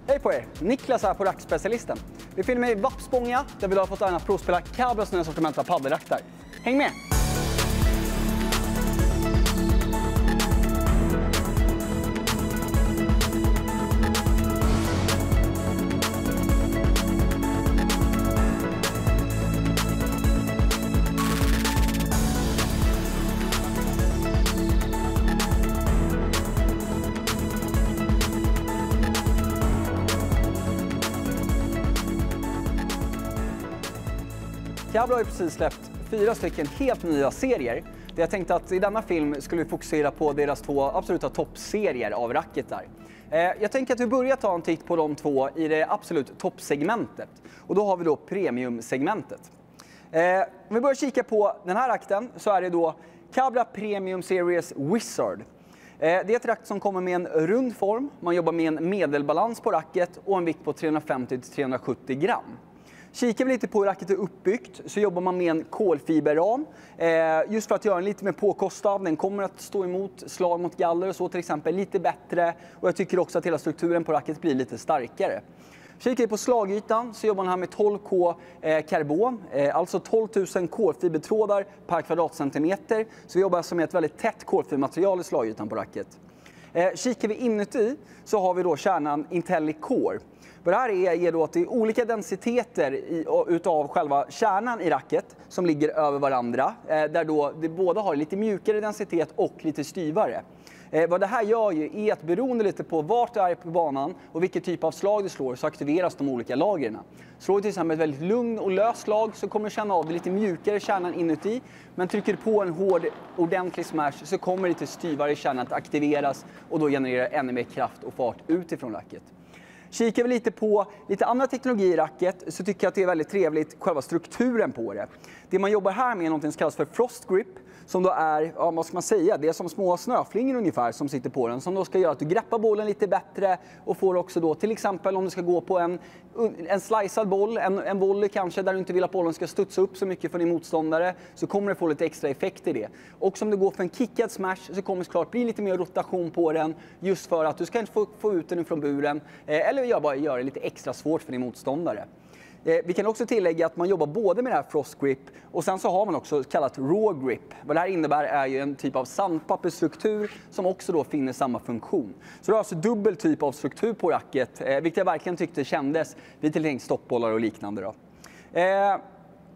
Hej på er! Niklas här på Rackspecialisten. Vi filmar i Vappspånga där vi har fått att provspela Cabras nya sortiment av paddelrackar. Häng med! Cabra har ju precis släppt 4 stycken helt nya serier. Det jag tänkte att i denna film skulle vi fokusera på deras 2 absoluta toppserier av racketar. Jag tänker att vi börjar ta en titt på de 2 i det absolut toppsegmentet. Och då har vi då premiumsegmentet. Om vi börjar kika på den här racketen så är det då Cabra Premium Series Wizard. Det är ett racket som kommer med en rund form, man jobbar med en medelbalans på racket och en vikt på 350-370 gram. Kikar vi lite på hur racket är uppbyggt så jobbar man med en kolfiberram. Just för att göra den lite mer påkostad. Den kommer att stå emot slag mot galler och så till exempel lite bättre. Och jag tycker också att hela strukturen på racket blir lite starkare. Kikar vi på slagytan så jobbar man här med 12K karbon. Alltså 12 000 kolfibertrådar per kvadratcentimeter. Så vi jobbar alltså med ett väldigt tätt kolfibermaterial i slagytan på racket. Kikar vi inuti så har vi då kärnan IntelliCore. Vad det här är då att det är olika densiteter utav själva kärnan i racket som ligger över varandra. Där då det båda har lite mjukare densitet och lite styvare. Vad det här gör ju är att beroende lite på vart det är på banan och vilket typ av slag du slår så aktiveras de olika lagren. Slår du till exempel ett väldigt lugn och löst slag så kommer du känna av det lite mjukare kärnan inuti. Men trycker du på en hård ordentlig smash så kommer lite styvare kärnan att aktiveras och då genererar ännu mer kraft och fart utifrån racket. Kikar vi lite på lite andra teknologi i racket så tycker jag att det är väldigt trevligt själva strukturen på det. Det man jobbar här med är något som kallas för frost grip som då är, ja, vad ska man säga, det är som små snöflingor ungefär som sitter på den som då ska göra att du greppar bollen lite bättre och får också då till exempel om du ska gå på en slicead boll, en volley kanske där du inte vill att bollen ska studsa upp så mycket för din motståndare så kommer du få lite extra effekt i det. Och som du går för en kickad smash så kommer det såklart bli lite mer rotation på den just för att du ska inte få ut den från buren eller bara göra det lite extra svårt för din motståndare. Vi kan också tillägga att man jobbar både med det här frost grip och sen så har man också kallat raw grip. Vad det här innebär är ju en typ av sandpappersstruktur som också då finner samma funktion. Så det är alltså dubbel typ av struktur på racket, vilket jag verkligen tyckte kändes vid till exempel stoppbollar och liknande då.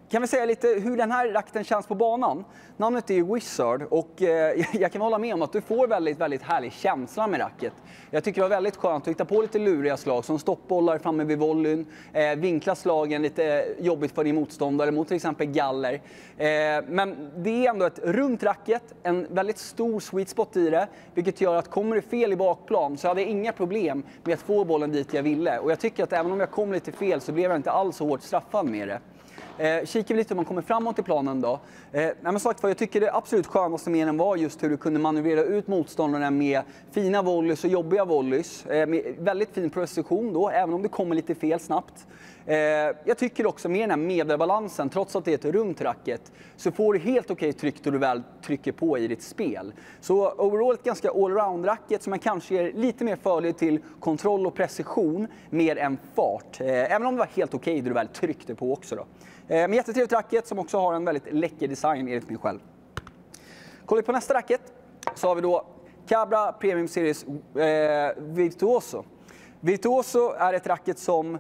Kan vi säga lite hur den här racketen känns på banan? Namnet är Wizard och jag kan hålla med om att du får väldigt, väldigt härlig känsla med racket. Jag tycker det var väldigt skönt att hitta på lite luriga slag som stoppbollar framme vid volleyn, vinkla slagen lite jobbigt för din motståndare mot till exempel galler. Men det är ändå ett runt racket, en väldigt stor sweet spot i det, vilket gör att kommer det fel i bakplan så hade jag inga problem med att få bollen dit jag ville. Och jag tycker att även om jag kom lite fel så blev jag inte alls så hårt straffad med det. Kikar vi lite hur man kommer framåt i planen då. Men sagt för jag tycker det absolut skönaste med den var just hur du kunde manövrera ut motståndarna med fina volleys och jobbiga volleys. Med väldigt fin precision då, även om det kommer lite fel snabbt. Jag tycker också med den här medelbalansen, trots att det är ett runt racket, så får du helt okej tryck då du väl trycker på i ditt spel. Så overall ett ganska allround-racket som man kanske ger lite mer fördel till kontroll och precision mer än fart. Även om det var helt okej då du väl tryckte på också då. Men jättetrevligt racket som också har en väldigt läcker design enligt mig själv. Kollar vi på nästa racket så har vi då Cabra Premium Series Virtuoso. Virtuoso är ett racket som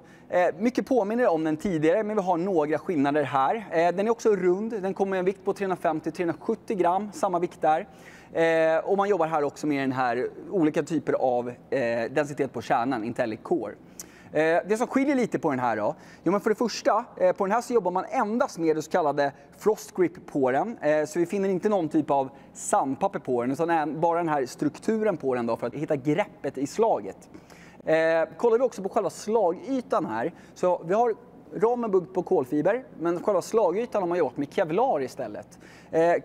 mycket påminner om den tidigare, men vi har några skillnader här. Den är också rund, den kommer med en vikt på 350-370 gram, samma vikt där. Och man jobbar här också med den här olika typer av densitet på kärnan, IntelliCore. Det som skiljer lite på den här då, jo men för det första, på den här så jobbar man endast med det så kallade frost grip på den. Så vi finner inte någon typ av sandpapper på den, utan bara den här strukturen på den då för att hitta greppet i slaget. Kollar vi också på själva slagytan här, så vi har ramen byggd på kolfiber, men själva slagytan har man gjort med kevlar istället.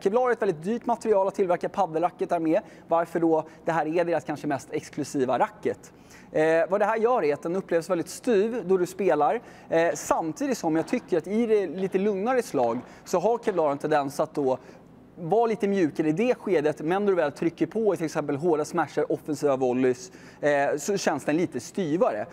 Kevlar är ett väldigt dyrt material att tillverka paddelracketar med, varför då det här är deras kanske mest exklusiva racket. Vad det här gör är att den upplevs väldigt styv då du spelar, samtidigt som jag tycker att i det lite lugnare slag så har kevlar en tendens att då vara lite mjukare i det skedet, men när du väl trycker på i till exempel hårda smashar, offensiva volleys, så känns den lite styvare.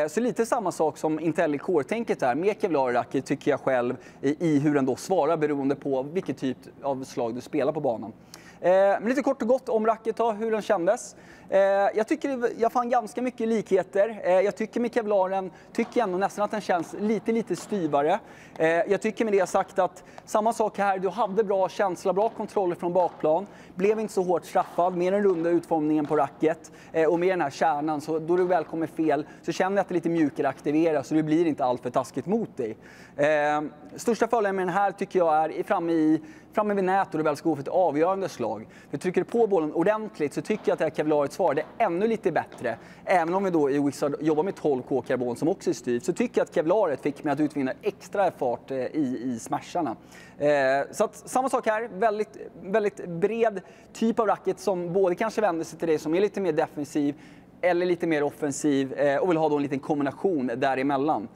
Så lite samma sak som IntelliCore-tänket där, med Kevlar-racket tycker jag själv i hur den då svarar beroende på vilket typ av slag du spelar på banan. Men lite kort och gott om racket då, hur den kändes. Jag tycker jag fann ganska mycket likheter. Jag tycker med Kevlaren, tycker ändå nästan att den känns lite styvare. Jag tycker med det sagt att samma sak här, du hade bra känsla, bra kontroller från bakplan. Blev inte så hårt straffad med den runda utformningen på racket och med den här kärnan. Så då du väl kommer fel så känner jag att det är lite mjukare aktiveras så det blir inte allt för taskigt mot dig. Största fördelen med den här tycker jag är framme vid nät och du väl ska gå för ett avgörande slag. För trycker du på bollen ordentligt så tycker jag att det här Kevlaret svarade ännu lite bättre. Även om vi då i Wizard jobbar med 12K karbon som också är styvt så tycker jag att Kevlaret fick mig att utvinna extra fart i smasharna. Så att, samma sak här, väldigt bred typ av racket som både kanske vänder sig till dig som är lite mer defensiv eller lite mer offensiv och vill ha då en liten kombination däremellan.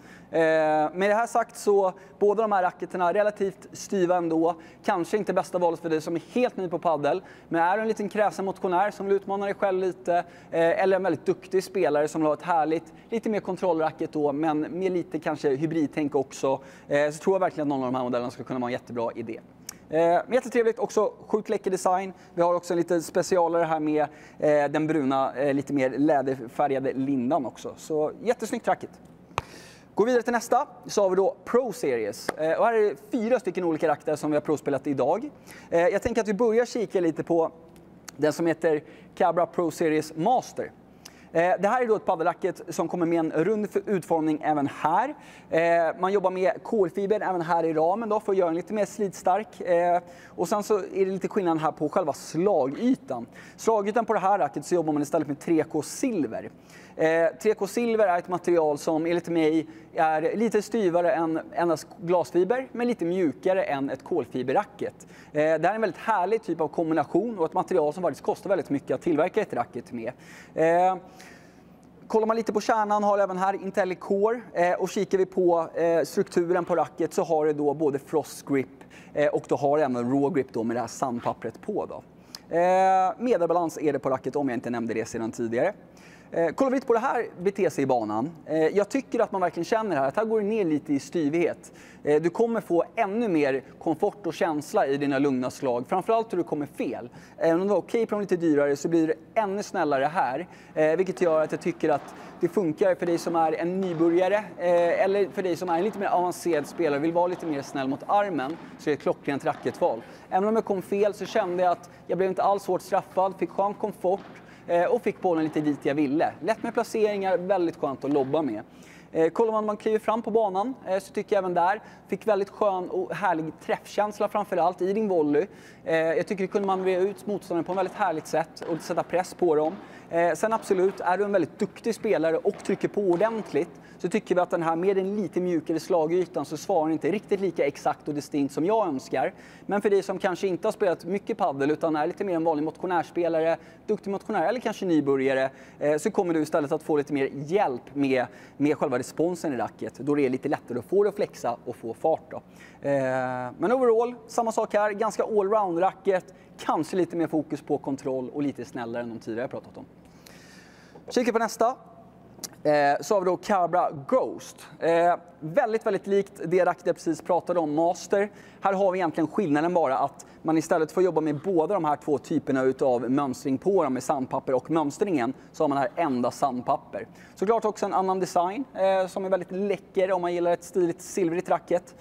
Med det här sagt så båda de här racketerna relativt styva ändå. Kanske inte bästa valet för dig som är helt ny på paddel. Men är du en liten kräsen motionär som vill utmana dig själv lite eller en väldigt duktig spelare som vill ha ett härligt, lite mer kontrollracket då men med lite kanske hybridtänk också. Så tror jag verkligen att någon av de här modellerna skulle kunna vara en jättebra idé. Men jättetrevligt, också sjukt läcker design. Vi har också en lite specialare här med den bruna, lite mer läderfärgade lindan också. Så jättesnyggt racket. Går vidare till nästa så har vi då Pro Series. Och här är det 4 stycken olika racktar som vi har provspelat idag. Jag tänker att vi börjar kika lite på den som heter Cabra Pro Series Master. Det här är då ett paddelracket som kommer med en rund utformning även här. Man jobbar med kolfiber även här i ramen då för att göra den lite mer slitstark. Och sen så är det lite skillnad här på själva slagytan. Slagytan på det här racket så jobbar man istället med 3K silver. 3K silver är ett material som enligt mig är lite styvare än endast glasfiber men lite mjukare än ett kolfiberracket. Det här är en väldigt härlig typ av kombination och ett material som faktiskt kostar väldigt mycket att tillverka ett racket med. Kollar man lite på kärnan har även här IntelliCore och kikar vi på strukturen på racket så har det då både Frost Grip och då har det även Raw Grip då med det här sandpappret på då. Medelbalans är det på racket om jag inte nämnde det sedan tidigare. Kollar vi lite på det här beter sig i banan. Jag tycker att man verkligen känner här att här går det ner lite i styvhet. Du kommer få ännu mer komfort och känsla i dina lugna slag. Framförallt hur du kommer fel. Även om det var okej på de lite dyrare så blir det ännu snällare här. Vilket gör att jag tycker att det funkar för dig som är en nybörjare. Eller för dig som är en lite mer avancerad spelare och vill vara lite mer snäll mot armen. Så är det ett klockrent racketval. Även om jag kom fel så kände jag att jag blev inte alls hårt straffad. Fick skön komfort. Och fick bollen lite dit jag ville. Lätt med placeringar, väldigt skönt att lobba med. Kollar man kliver fram på banan så tycker jag även där fick väldigt skön och härlig träffkänsla framförallt i din volley. Jag tycker det kunde man manövrera ut motståndaren på ett väldigt härligt sätt och sätta press på dem. Sen absolut, är du en väldigt duktig spelare och trycker på ordentligt så tycker vi att den här med en lite mjukare slagytan så svarar inte riktigt lika exakt och distinkt som jag önskar. Men för dig som kanske inte har spelat mycket paddel utan är lite mer en vanlig motionärspelare, duktig motionär eller kanske nybörjare så kommer du istället att få lite mer hjälp med själva responsen i racket. Då det är lite lättare att få det att flexa och få fart då. Men overall, samma sak här, ganska allround-racket. Kanske lite mer fokus på kontroll och lite snällare än de tidigare jag pratat om. Kika på nästa. Så har vi då Cabra Ghost. Väldigt likt det racket jag precis pratade om, Master. Här har vi egentligen skillnaden bara att man istället för att jobba med båda de här två typerna av mönstring på dem med sandpapper och mönstringen så har man här enda sandpapper. Såklart också en annan design som är väldigt läcker om man gillar ett stiligt silvrigt racket.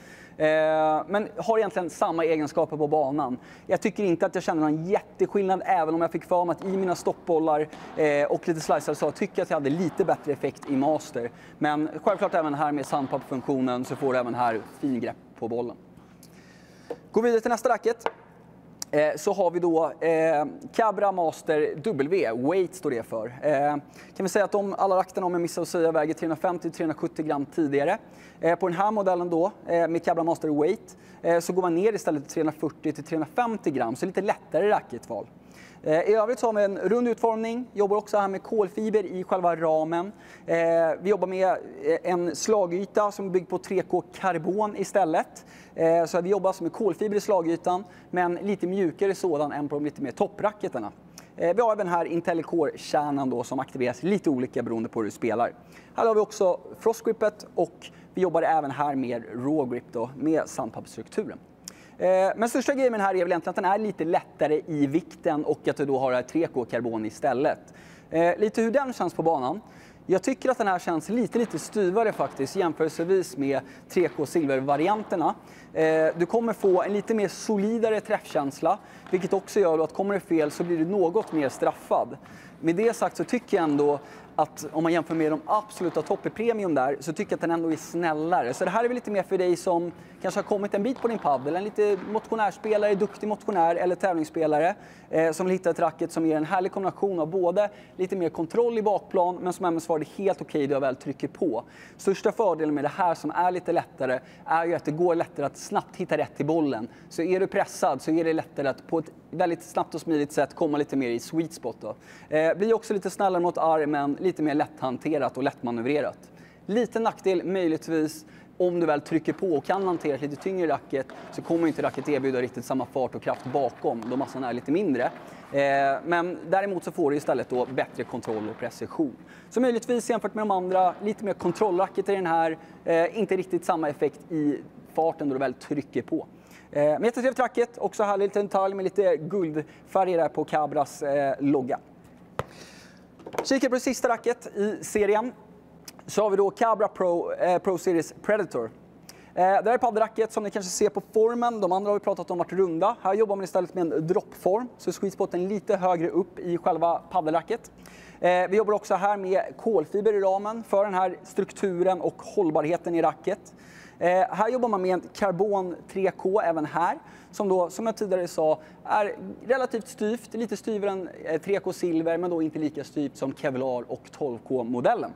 Men har egentligen samma egenskaper på banan. Jag tycker inte att jag känner någon jätteskillnad även om jag fick för mig att i mina stoppbollar och lite slicer så tycker jag att jag hade lite bättre effekt i Master. Men självklart även här med sandpapperfunktionen så får du även här fin grepp på bollen. Går vidare till nästa racket. Så har vi då Cabra Master W, weight står det för. Kan vi säga att alla rackterna, om jag missar att säga, väger 350-370 gram tidigare. På den här modellen då, med Cabra Master weight, så går man ner istället till 340-350 gram, så lite lättare racketval. I övrigt så har vi en rund utformning, jobbar också här med kolfiber i själva ramen. Vi jobbar med en slagyta som är byggd på 3K karbon istället. Så vi jobbar alltså med kolfiber i slagytan, men lite mjukare sådan än på de lite mer toppracketerna. Vi har även här IntelliCore-kärnan då som aktiveras lite olika beroende på hur du spelar. Här har vi också frostgrippet och vi jobbar även här med rawgrip då, med sandpappsstrukturen. Men största grejen med den här är väl egentligen att den är lite lättare i vikten och att du då har 3K karbon istället. Lite hur den känns på banan. Jag tycker att den här känns lite styvare faktiskt jämförelsevis med 3K silvervarianterna. Du kommer få en lite mer solidare träffkänsla, vilket också gör att kommer det fel så blir du något mer straffad. Med det sagt så tycker jag ändå att om man jämför med de absoluta topp i premium där så tycker jag att den ändå är snällare. Så det här är väl lite mer för dig som kanske har kommit en bit på din paddel, en lite motionärspelare, duktig motionär eller tävlingsspelare som vill hitta ett racket som ger en härlig kombination av både lite mer kontroll i bakplan men som även svarar helt okej då jag väl trycker på. Största fördelen med det här som är lite lättare är ju att det går lättare att snabbt hitta rätt i bollen. Så är du pressad så är det lättare att på ett väldigt snabbt och smidigt sätt komma lite mer i sweet spot då. Blir också lite snällare mot armen, lite mer lätthanterat och lättmanövrerat. Lite nackdel möjligtvis om du väl trycker på och kan hantera ett lite tyngre racket så kommer inte racket erbjuda riktigt samma fart och kraft bakom då massan är lite mindre. Men däremot så får du istället då bättre kontroll och precision. Så möjligtvis jämfört med de andra, lite mer kontrollracket i den här, inte riktigt samma effekt i farten då du väl trycker på. Men jättetrevligt racket, också här lite detalj med lite guldfärger där på Cabras logga. Kikar på det sista racket i serien så har vi då Cabra Pro Series Predator. Det här är paddelracket som ni kanske ser på formen. De andra har vi pratat om varit runda. Här jobbar man istället med en droppform, så sweetspoten lite högre upp i själva paddelracket. Vi jobbar också här med kolfiber i ramen för den här strukturen och hållbarheten i racket. Här jobbar man med en karbon 3K även här, som då, som jag tidigare sa, är relativt styvt, lite styvare än 3K silver, men då inte lika styvt som Kevlar och 12K-modellen.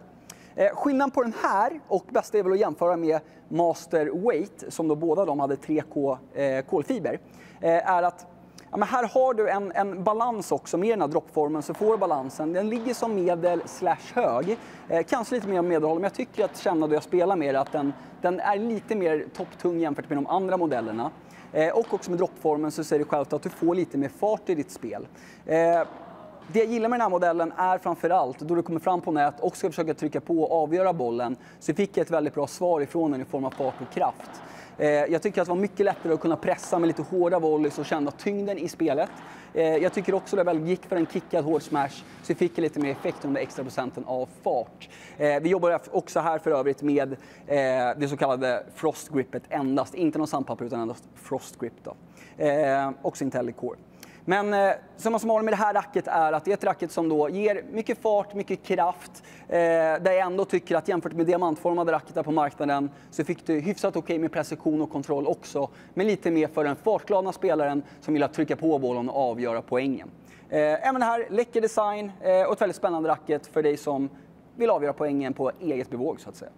Skillnaden på den här, och bästa är väl att jämföra med Master Weight, som då båda de hade 3K kolfiber, är att ja, men här har du en balans också med den här droppformen, så får du balansen. Den ligger som medel / hög, kanske lite mer medelhåll, men jag tycker att känna då jag spelar med att den är lite mer topptung jämfört med de andra modellerna. Och också med droppformen så ser du själv att du får lite mer fart i ditt spel. Det jag gillar med den här modellen är framförallt då du kommer fram på nät och ska försöka trycka på och avgöra bollen, så fick jag ett väldigt bra svar ifrån den i form av fart och kraft. Jag tycker att det var mycket lättare att kunna pressa med lite hårda volleys och känna tyngden i spelet. Jag tycker också att det väl gick för en kickad hård smash, så vi fick lite mer effekt under extra procenten av fart. Vi jobbar också här för övrigt med det så kallade frostgrippet endast, inte någon sandpapper utan endast frostgrip då. Också IntelliCore. Men som man med det här racket är att det är ett racket som då ger mycket fart, mycket kraft. Där jag ändå tycker att jämfört med diamantformade racketar på marknaden så fick du hyfsat okej med precision och kontroll också. Men lite mer för den fartglada spelaren som vill att trycka på bollen och avgöra poängen. Även här, läcker design och ett väldigt spännande racket för dig som vill avgöra poängen på eget bevåg så att säga.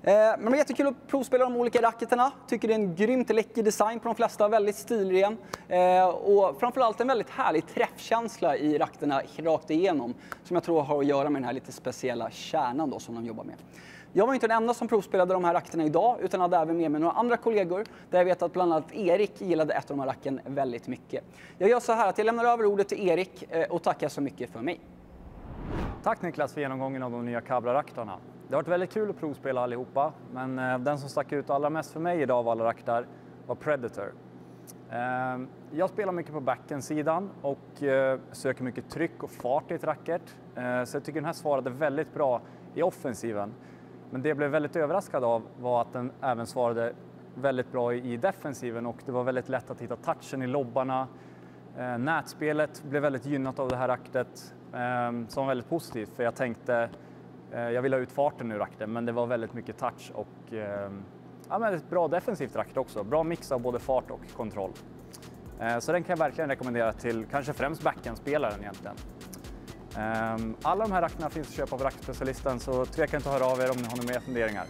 Men det är jättekul att provspela de olika racketerna. Tycker det är en grymt läcker design på de flesta, väldigt stilren. Och framförallt en väldigt härlig träffkänsla i racketerna rakt igenom. Som jag tror har att göra med den här lite speciella kärnan då som de jobbar med. Jag var inte den enda som provspelade de här racketerna idag, utan hade även med mig några andra kollegor. Där jag vet att bland annat Erik gillade ett av de här racken väldigt mycket. Jag gör så här att jag lämnar över ordet till Erik och tackar så mycket för mig. Tack Niklas för genomgången av de nya Cabra-racketarna. Det har varit väldigt kul att provspela allihopa, men den som stack ut allra mest för mig idag av alla racktar var Predator. Jag spelar mycket på backhand-sidan och söker mycket tryck och fart i ett racket. Så jag tycker den här svarade väldigt bra i offensiven. Men det jag blev väldigt överraskad av var att den även svarade väldigt bra i defensiven och det var väldigt lätt att hitta touchen i lobbarna. Nätspelet blev väldigt gynnat av det här racket som var väldigt positivt, för jag tänkte jag vill ha ut farten ur racket, men det var väldigt mycket touch och ja, men ett bra defensivt racket också. Bra mix av både fart och kontroll. Så den kan jag verkligen rekommendera till kanske främst backhandspelaren egentligen. Alla de här racketerna finns att köpa på rackspecialisten, så tveka inte att höra av er om ni har några mer funderingar.